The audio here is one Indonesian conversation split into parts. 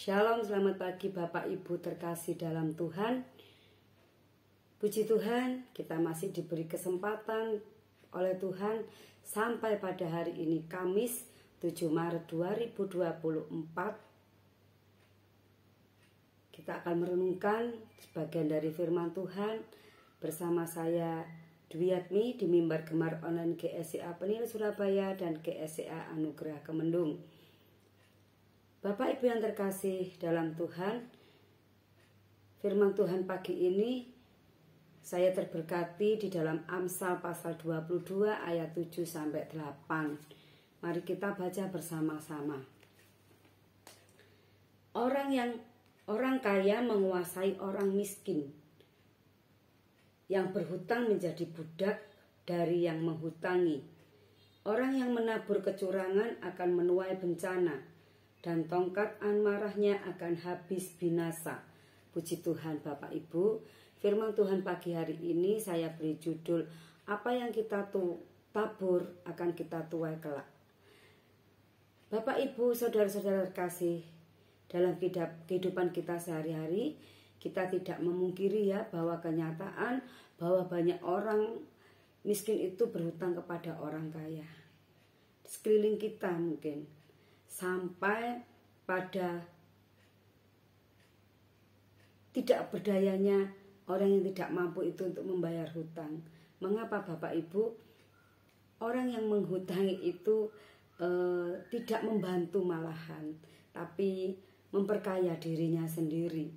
Shalom, selamat pagi Bapak Ibu terkasih dalam Tuhan. Puji Tuhan, kita masih diberi kesempatan oleh Tuhan sampai pada hari ini Kamis 7 Maret 2024. Kita akan merenungkan sebagian dari firman Tuhan bersama saya Dwi Yatmi di mimbar Gemar Online GSCA Penil Surabaya dan GSCA Anugerah Kemendung. Bapak Ibu yang terkasih dalam Tuhan, firman Tuhan pagi ini saya terberkati di dalam Amsal pasal 22 ayat 7 sampai 8. Mari kita baca bersama-sama. Orang kaya menguasai orang miskin. Yang berhutang menjadi budak dari yang menghutangi. Orang yang menabur kecurangan akan menuai bencana, dan tongkat amarahnya akan habis binasa. Puji Tuhan Bapak Ibu, firman Tuhan pagi hari ini saya beri judul, apa yang kita tabur akan kita tuai kelak. Bapak Ibu, saudara-saudara terkasih, dalam kehidupan kita sehari-hari, kita tidak memungkiri ya bahwa kenyataan bahwa banyak orang miskin itu berhutang kepada orang kaya. Di sekeliling kita mungkin sampai pada tidak berdayanya orang yang tidak mampu itu untuk membayar hutang. Mengapa Bapak Ibu? Orang yang menghutangi itu tidak membantu malahan, tapi memperkaya dirinya sendiri.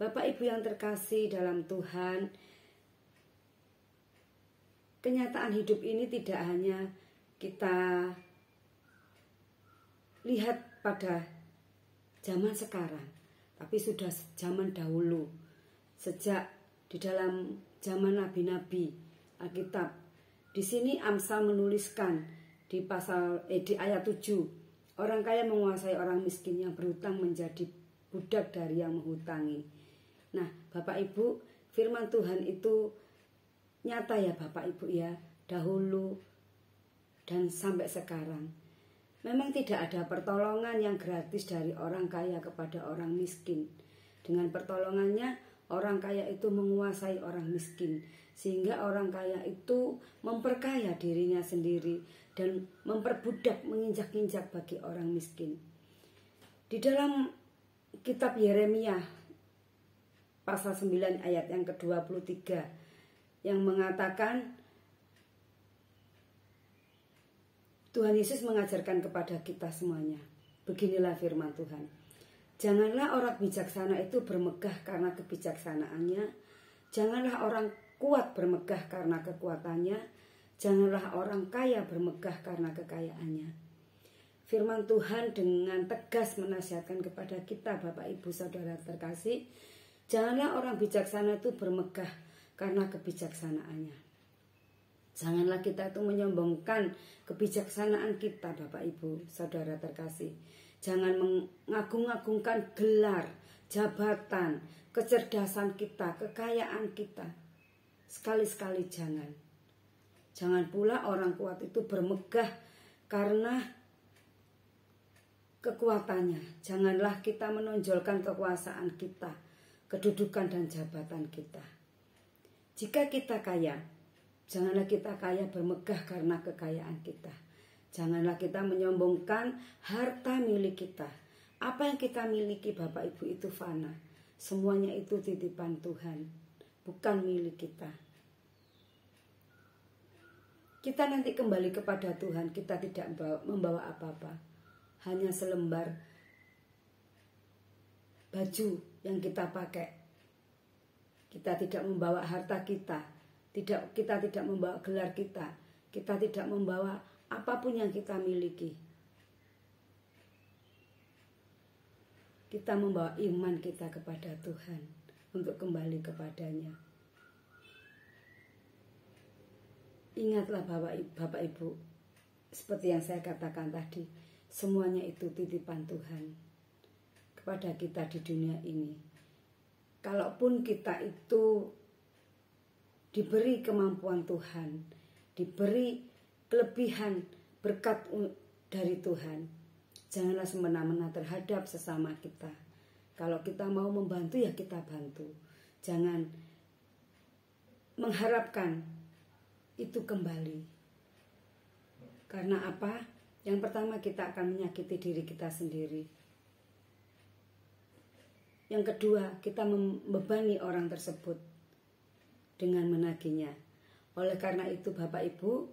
Bapak Ibu yang terkasih dalam Tuhan, kenyataan hidup ini tidak hanya kita lihat pada zaman sekarang, tapi sudah zaman dahulu. Sejak di dalam zaman nabi-nabi Alkitab. Di sini Amsal menuliskan di ayat 7, orang kaya menguasai orang miskin, yang berhutang menjadi budak dari yang menghutangi. Nah, Bapak Ibu, firman Tuhan itu nyata ya Bapak Ibu ya, dahulu dan sampai sekarang. Memang tidak ada pertolongan yang gratis dari orang kaya kepada orang miskin. Dengan pertolongannya, orang kaya itu menguasai orang miskin, sehingga orang kaya itu memperkaya dirinya sendiri dan memperbudak, menginjak-injak bagi orang miskin. Di dalam kitab Yeremia pasal 9 ayat yang ke-23 yang mengatakan, Tuhan Yesus mengajarkan kepada kita semuanya. Beginilah firman Tuhan. Janganlah orang bijaksana itu bermegah karena kebijaksanaannya. Janganlah orang kuat bermegah karena kekuatannya. Janganlah orang kaya bermegah karena kekayaannya. Firman Tuhan dengan tegas menasihatkan kepada kita Bapak Ibu Saudara terkasih. Janganlah orang bijaksana itu bermegah karena kebijaksanaannya. Janganlah kita itu menyombongkan kebijaksanaan kita Bapak Ibu Saudara terkasih. Jangan mengagung-agungkan gelar, jabatan, kecerdasan kita, kekayaan kita. Sekali-sekali jangan. Jangan pula orang kuat itu bermegah karena kekuatannya. Janganlah kita menonjolkan kekuasaan kita, kedudukan dan jabatan kita. Jika kita kaya, janganlah kita kaya bermegah karena kekayaan kita. Janganlah kita menyombongkan harta milik kita. Apa yang kita miliki Bapak Ibu itu fana. Semuanya itu titipan Tuhan, bukan milik kita. Kita nanti kembali kepada Tuhan, kita tidak membawa apa-apa. Hanya selembar baju yang kita pakai. Kita tidak membawa harta kita. Kita tidak membawa gelar kita. Kita tidak membawa apapun yang kita miliki. Kita membawa iman kita kepada Tuhan untuk kembali kepadanya. Ingatlah Bapak Ibu, seperti yang saya katakan tadi, semuanya itu titipan Tuhan kepada kita di dunia ini. Kalaupun kita itu diberi kemampuan Tuhan, diberi kelebihan berkat dari Tuhan, Janganlah semena-mena terhadap sesama kita. Kalau kita mau membantu ya kita bantu. Jangan mengharapkan itu kembali. Karena apa? Yang pertama kita akan menyakiti diri kita sendiri. Yang kedua, kita membebani orang tersebut dengan menagihnya. Oleh karena itu Bapak Ibu,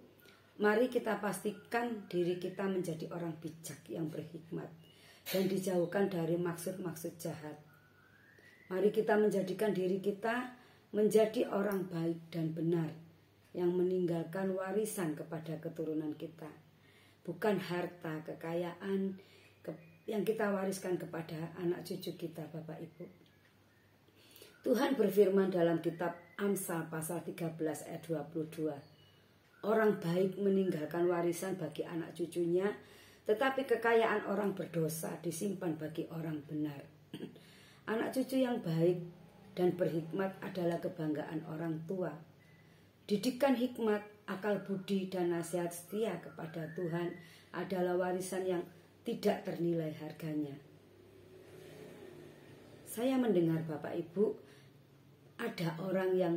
mari kita pastikan diri kita menjadi orang bijak yang berhikmat dan dijauhkan dari maksud-maksud jahat. Mari kita menjadikan diri kita menjadi orang baik dan benar yang meninggalkan warisan kepada keturunan kita. Bukan harta, kekayaan yang kita wariskan kepada anak cucu kita, Bapak Ibu. Tuhan berfirman dalam kitab Amsal pasal 13 ayat 22. Orang baik meninggalkan warisan bagi anak cucunya, tetapi kekayaan orang berdosa disimpan bagi orang benar. Anak cucu yang baik dan berhikmat adalah kebanggaan orang tua. Didikan hikmat, akal budi, dan nasihat setia kepada Tuhan adalah warisan yang tidak ternilai harganya. Saya mendengar Bapak Ibu, ada orang yang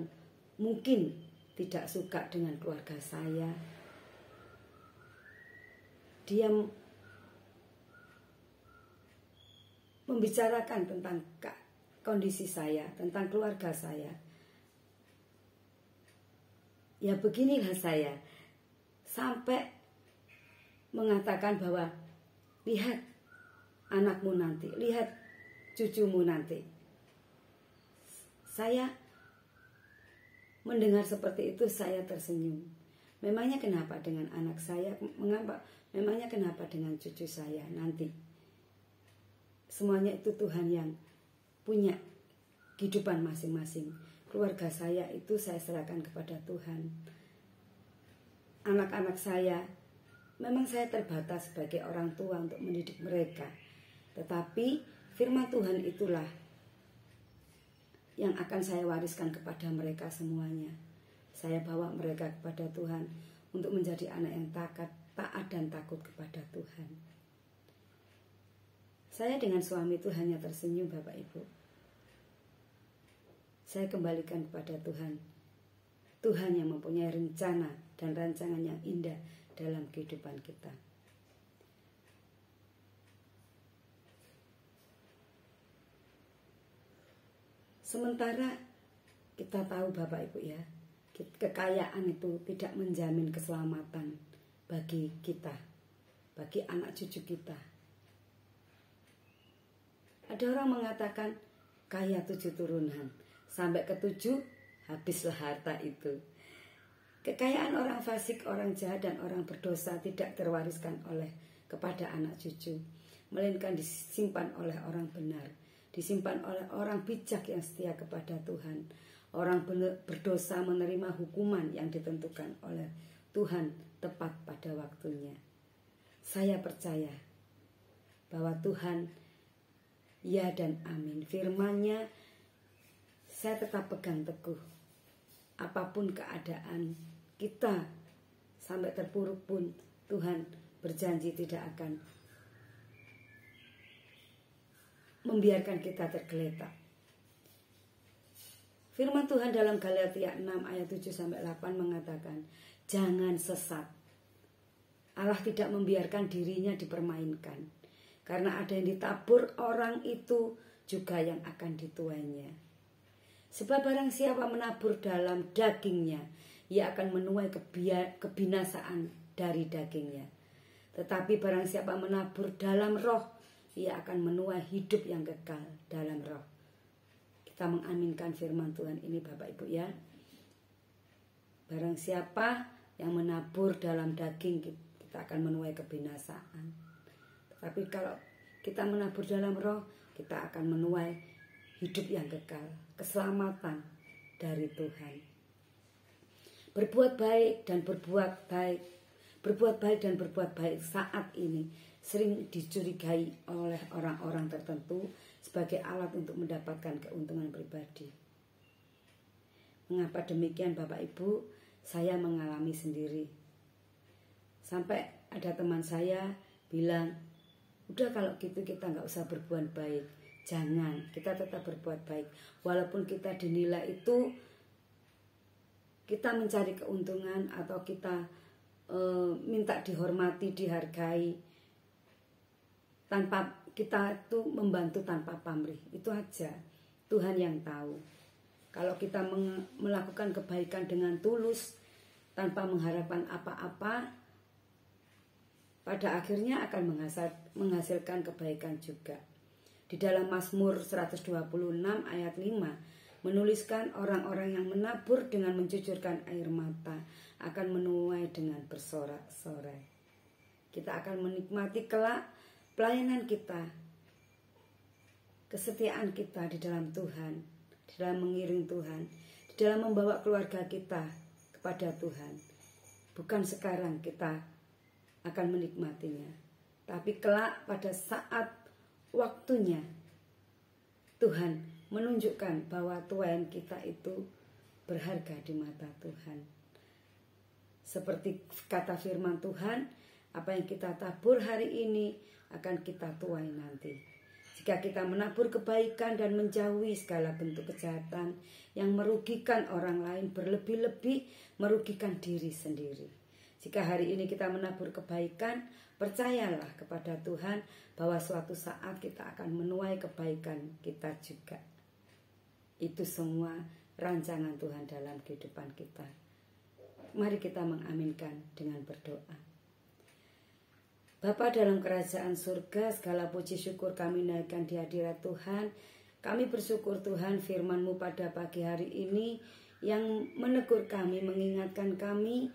mungkin tidak suka dengan keluarga saya. Dia membicarakan tentang kondisi saya, tentang keluarga saya. Ya beginilah saya, sampai mengatakan bahwa lihat anakmu nanti, lihat cucumu nanti. Saya mendengar seperti itu, saya tersenyum. Memangnya kenapa dengan anak saya? Memangnya kenapa dengan cucu saya nanti? Semuanya itu Tuhan yang punya kehidupan masing-masing. Keluarga saya itu saya serahkan kepada Tuhan. Anak-anak saya, memang saya terbatas sebagai orang tua untuk mendidik mereka. Tetapi firman Tuhan itulah yang akan saya wariskan kepada mereka semuanya. Saya bawa mereka kepada Tuhan untuk menjadi anak yang taat dan takut kepada Tuhan. Saya dengan suami itu hanya tersenyum, Bapak Ibu. Saya kembalikan kepada Tuhan. Tuhan yang mempunyai rencana dan rancangan yang indah dalam kehidupan kita. Sementara kita tahu Bapak Ibu ya, kekayaan itu tidak menjamin keselamatan bagi kita, bagi anak cucu kita. Ada orang mengatakan kaya 7 turunan, sampai ke 7 habislah harta itu. Kekayaan orang fasik, orang jahat, dan orang berdosa tidak terwariskan kepada anak cucu, melainkan disimpan oleh orang benar, disimpan oleh orang bijak yang setia kepada Tuhan. Orang berdosa menerima hukuman yang ditentukan oleh Tuhan tepat pada waktunya. Saya percaya bahwa Tuhan ya dan amin. Firman-Nya saya tetap pegang teguh. Apapun keadaan kita sampai terpuruk pun, Tuhan berjanji tidak akan membiarkan kita tergeletak. Firman Tuhan dalam Galatia 6 ayat 7-8 mengatakan, jangan sesat. Allah tidak membiarkan dirinya dipermainkan. Karena ada yang ditabur orang itu juga yang akan dituainya. Sebab barang siapa menabur dalam dagingnya, ia akan menuai kebinasaan dari dagingnya. Tetapi barang siapa menabur dalam roh, ia akan menuai hidup yang kekal dalam roh. Kita mengaminkan firman Tuhan ini Bapak Ibu ya. Barang siapa yang menabur dalam daging, kita akan menuai kebinasaan. Tapi kalau kita menabur dalam roh, kita akan menuai hidup yang kekal, keselamatan dari Tuhan. Berbuat baik dan berbuat baik saat ini sering dicurigai oleh orang-orang tertentu sebagai alat untuk mendapatkan keuntungan pribadi. Mengapa demikian Bapak Ibu? Saya mengalami sendiri. Sampai ada teman saya bilang, Udah kalau gitu kita nggak usah berbuat baik. Jangan, kita tetap berbuat baik. Walaupun kita dinilai itu kita mencari keuntungan atau kita minta dihormati, dihargai, tanpa kita itu membantu tanpa pamrih. Itu aja, Tuhan yang tahu. Kalau kita melakukan kebaikan dengan tulus tanpa mengharapkan apa-apa, pada akhirnya akan menghasilkan kebaikan juga. Di dalam Mazmur 126 ayat 5 menuliskan orang-orang yang menabur dengan mencucurkan air mata akan menuai dengan bersorak-sorai. Kita akan menikmati kelak pelayanan kita, kesetiaan kita di dalam Tuhan, di dalam mengiring Tuhan, di dalam membawa keluarga kita kepada Tuhan. Bukan sekarang kita akan menikmatinya, tapi kelak pada saat waktunya Tuhan menunjukkan bahwa tuayan kita itu berharga di mata Tuhan. Seperti kata firman Tuhan, apa yang kita tabur hari ini akan kita tuai nanti. Jika kita menabur kebaikan dan menjauhi segala bentuk kejahatan yang merugikan orang lain, berlebih-lebih merugikan diri sendiri. Jika hari ini kita menabur kebaikan, percayalah kepada Tuhan bahwa suatu saat kita akan menuai kebaikan kita juga. Itu semua rancangan Tuhan dalam kehidupan kita. Mari kita mengaminkan dengan berdoa. Bapa dalam kerajaan surga, segala puji syukur kami naikkan di hadirat Tuhan. Kami bersyukur Tuhan firman-Mu pada pagi hari ini yang menegur kami, mengingatkan kami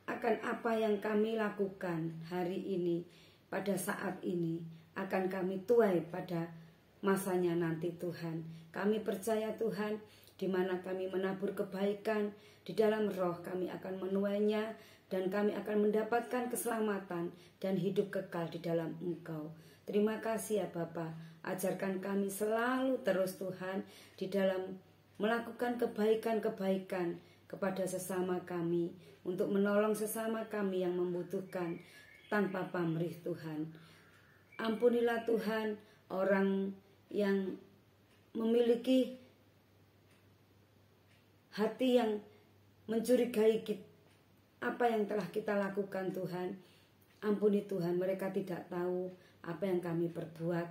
akan apa yang kami lakukan hari ini, pada saat ini akan kami tuai pada masanya nanti Tuhan. Kami percaya Tuhan, di mana kami menabur kebaikan di dalam roh, kami akan menuainya dan kami akan mendapatkan keselamatan dan hidup kekal di dalam Engkau. Terima kasih ya Bapa, ajarkan kami selalu terus Tuhan di dalam melakukan kebaikan-kebaikan kepada sesama kami, untuk menolong sesama kami yang membutuhkan tanpa pamrih Tuhan. Ampunilah Tuhan orang yang memiliki hati yang mencurigai apa yang telah kita lakukan Tuhan. Ampuni Tuhan, mereka tidak tahu apa yang kami perbuat,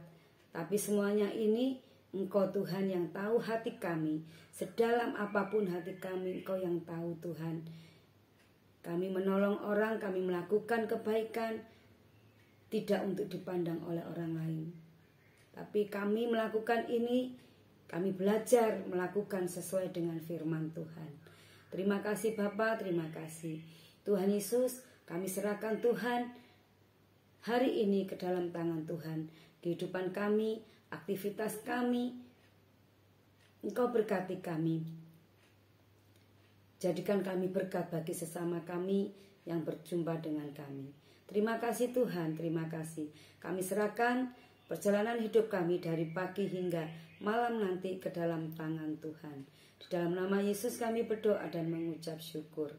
tapi semuanya ini Engkau Tuhan yang tahu hati kami. Sedalam apapun hati kami, Engkau yang tahu Tuhan. Kami menolong orang, kami melakukan kebaikan tidak untuk dipandang oleh orang lain, tapi kami melakukan ini, kami belajar melakukan sesuai dengan firman Tuhan. Terima kasih Bapa, terima kasih Tuhan Yesus. Kami serahkan Tuhan hari ini ke dalam tangan Tuhan. Kehidupan kami, aktivitas kami, Engkau berkati kami. Jadikan kami berkat bagi sesama kami yang berjumpa dengan kami. Terima kasih Tuhan, terima kasih. Kami serahkan perjalanan hidup kami dari pagi hingga malam nanti ke dalam tangan Tuhan. Di dalam nama Yesus kami berdoa dan mengucap syukur.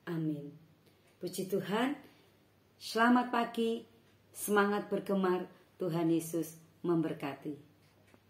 Amin. Puji Tuhan. Selamat pagi. Semangat bergemar. Tuhan Yesus memberkati.